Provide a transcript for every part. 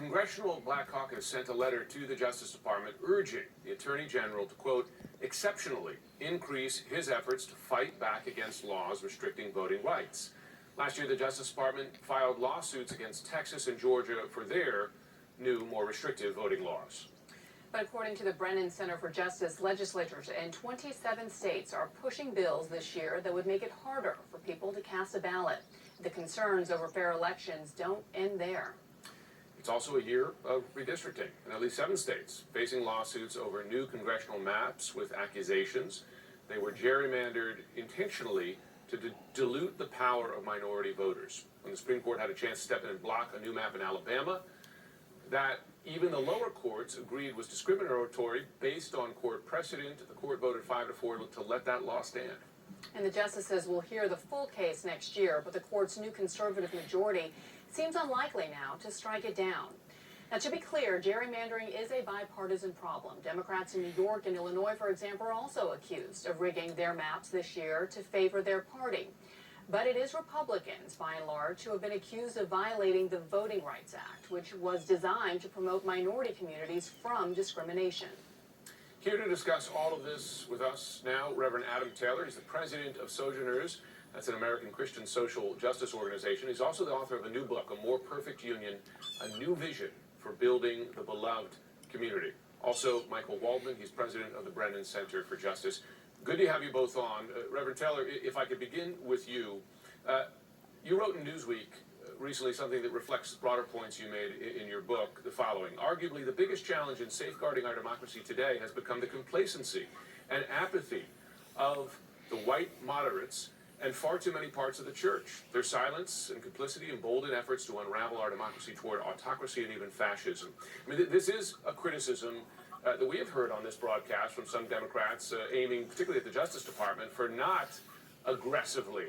Congressional Black Caucus sent a letter to the Justice Department urging the Attorney General to, quote, exceptionally increase his efforts to fight back against laws restricting voting rights. Last year, the Justice Department filed lawsuits against Texas and Georgia for their new, more restrictive voting laws. But according to the Brennan Center for Justice, legislatures in 27 states are pushing bills this year that would make it harder for people to cast a ballot. The concerns over fair elections don't end there. It's also a year of redistricting in at least 7 states, facing lawsuits over new congressional maps with accusations they were gerrymandered intentionally to dilute the power of minority voters. When the Supreme Court had a chance to step in and block a new map in Alabama, that even the lower courts agreed was discriminatory based on court precedent, the court voted 5-4 to let that law stand. And the justices will hear the full case next year, but the court's new conservative majority seems unlikely now to strike it down. Now, to be clear, gerrymandering is a bipartisan problem. Democrats in New York and Illinois, for example, are also accused of rigging their maps this year to favor their party. But it is Republicans, by and large, who have been accused of violating the Voting Rights Act, which was designed to promote minority communities from discrimination. Here to discuss all of this with us now, Reverend Adam Taylor. He's the president of Sojourners. That's an American Christian social justice organization. He's also the author of a new book, A More Perfect Union, a new vision for building the beloved community. Also, Michael Waldman, he's president of the Brennan Center for Justice. Good to have you both on. Reverend Taylor, if I could begin with you. You wrote in Newsweek recently something that reflects broader points you made in your book, the following. Arguably, the biggest challenge in safeguarding our democracy today has become the complacency and apathy of the white moderates and far too many parts of the church. Their silence and complicity embolden efforts to unravel our democracy toward autocracy and even fascism. I mean, this is a criticism that we have heard on this broadcast from some Democrats aiming particularly at the Justice Department for not aggressively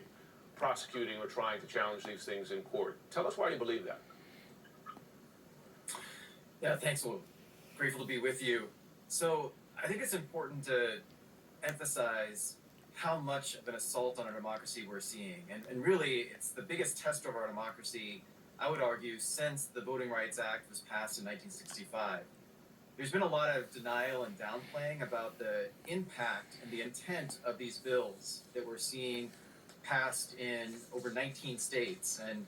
prosecuting or trying to challenge these things in court. Tell us why you believe that. Yeah, thanks. Well, grateful to be with you. So I think it's important to emphasize how much of an assault on our democracy we're seeing. And really, it's the biggest test of our democracy, I would argue, since the Voting Rights Act was passed in 1965. There's been a lot of denial and downplaying about the impact and the intent of these bills that we're seeing passed in over 19 states. And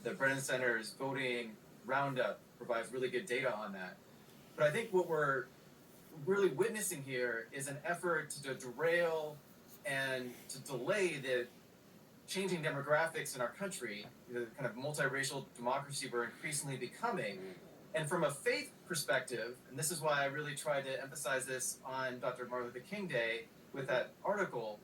the Brennan Center's voting roundup provides really good data on that. But I think what we're really witnessing here is an effort to derail and to delay the changing demographics in our country, the kind of multiracial democracy we're increasingly becoming. And from a faith perspective, and this is why I really tried to emphasize this on Dr. Martin Luther King Day with that article,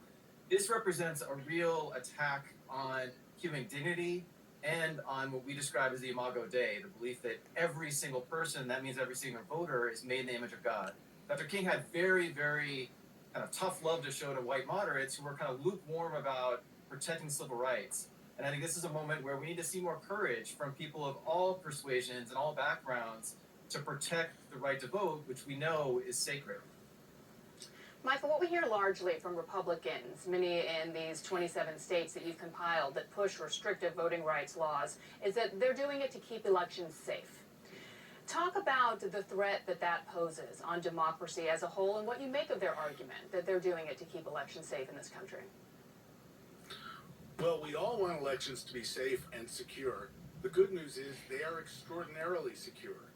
this represents a real attack on human dignity and on what we describe as the Imago Dei, the belief that every single person, that means every single voter, is made in the image of God. Dr. King had very, very kind of tough love to show to white moderates who were kind of lukewarm about protecting civil rights. And I think this is a moment where we need to see more courage from people of all persuasions and all backgrounds to protect the right to vote, which we know is sacred. Michael, what we hear largely from Republicans, many in these 27 states that you've compiled that push restrictive voting rights laws, is that they're doing it to keep elections safe. Talk about the threat that that poses on democracy as a whole and what you make of their argument that they're doing it to keep elections safe in this country. Well, we all want elections to be safe and secure. The good news is they are extraordinarily secure.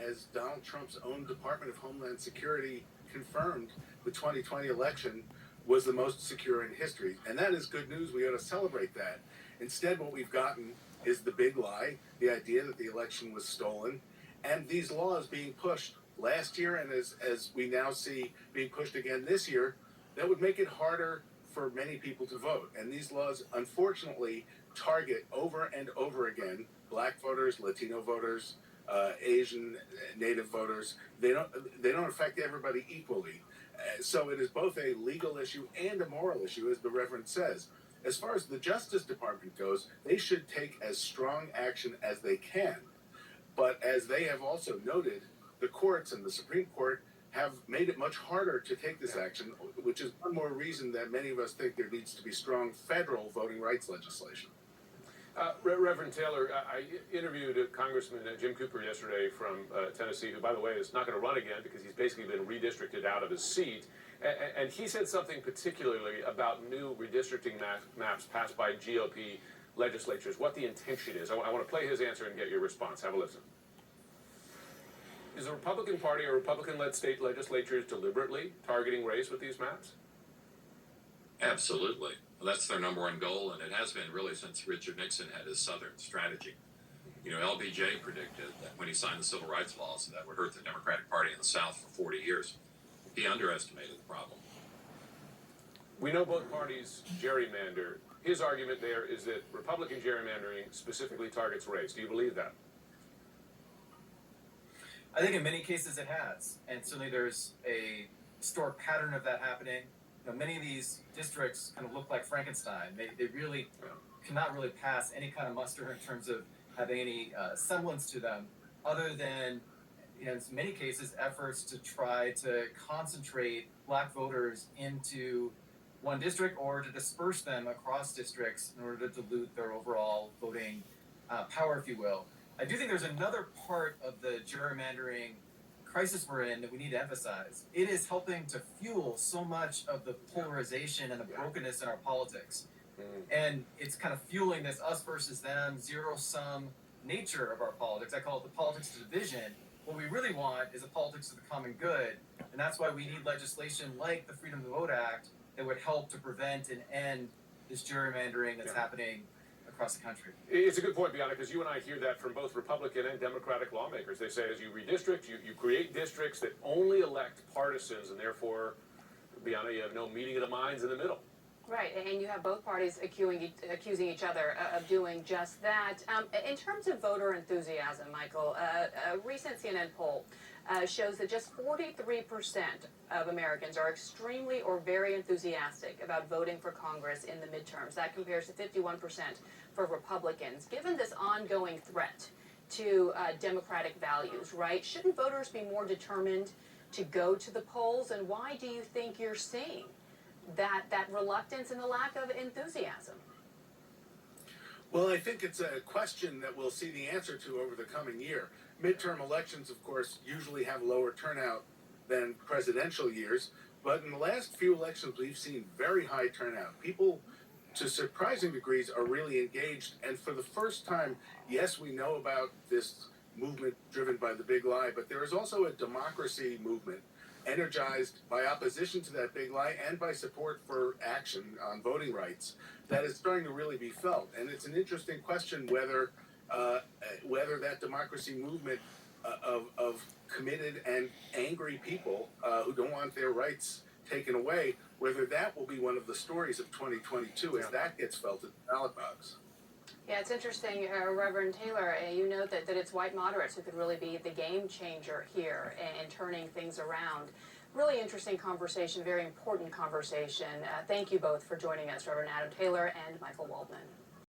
As Donald Trump's own Department of Homeland Security confirmed, the 2020 election was the most secure in history. And that is good news. We ought to celebrate that. Instead, what we've gotten is the big lie, the idea that the election was stolen, and these laws being pushed last year and as we now see being pushed again this year, that would make it harder for many people to vote. And these laws, unfortunately, target over and over again black voters, Latino voters, Asian, Native voters. They don't affect everybody equally. So it is both a legal issue and a moral issue, as the Reverend says. As far as the Justice Department goes, they should take as strong action as they can. But as they have also noted, the courts and the Supreme Court have made it much harder to take this action, which is one more reason that many of us think there needs to be strong federal voting rights legislation. Reverend Taylor, I interviewed Congressman Jim Cooper yesterday from Tennessee, who, by the way, is not going to run again because he's basically been redistricted out of his seat. And he said something particularly about new redistricting maps passed by GOP legislatures, what the intention is. I want to play his answer and get your response. Have a listen. Is the Republican Party or Republican-led state legislatures deliberately targeting race with these maps? Absolutely. Well, that's their number one goal, and it has been really since Richard Nixon had his Southern strategy. You know, LBJ predicted that when he signed the civil rights laws that would hurt the Democratic Party in the South for 40 years. He underestimated the problem. We know both parties gerrymander. His argument there is that Republican gerrymandering specifically targets race. Do you believe that? I think in many cases it has, and certainly there's a historic pattern of that happening. You know, many of these districts kind of look like Frankenstein. They really cannot really pass any kind of muster in terms of having any semblance to them, other than, you know, in many cases, efforts to try to concentrate black voters into one district or to disperse them across districts in order to dilute their overall voting power, if you will. I do think there's another part of the gerrymandering crisis we're in that we need to emphasize. It is helping to fuel so much of the polarization and the brokenness in our politics. And it's kind of fueling this us versus them, zero-sum nature of our politics. I call it the politics of division. What we really want is a politics of the common good, and that's why we need legislation like the Freedom to Vote Act that would help to prevent and end this gerrymandering that's happening across the country. It's a good point, Bianca, because you and I hear that from both Republican and Democratic lawmakers. They say as you redistrict, you create districts that only elect partisans, and therefore, Bianca, you have no meeting of the minds in the middle. Right, and you have both parties accusing each other of doing just that. In terms of voter enthusiasm, Michael, a recent CNN poll shows that just 43% of Americans are extremely or very enthusiastic about voting for Congress in the midterms. That compares to 51% for Republicans. Given this ongoing threat to democratic values, right, shouldn't voters be more determined to go to the polls? And why do you think you're seeing that reluctance and the lack of enthusiasm? Well, I think it's a question that we'll see the answer to over the coming year. Midterm elections, of course, usually have lower turnout than presidential years, but in the last few elections, we've seen very high turnout. People, to surprising degrees, are really engaged, and for the first time, yes, we know about this movement driven by the big lie, but there is also a democracy movement energized by opposition to that big lie and by support for action on voting rights that is starting to really be felt. And it's an interesting question whether that democracy movement of committed and angry people who don't want their rights taken away, whether that will be one of the stories of 2022 as that gets felt at the ballot box. Yeah, it's interesting, Reverend Taylor, you note that it's white moderates who could really be the game changer here in turning things around. Really interesting conversation, very important conversation. Thank you both for joining us, Reverend Adam Taylor and Michael Waldman.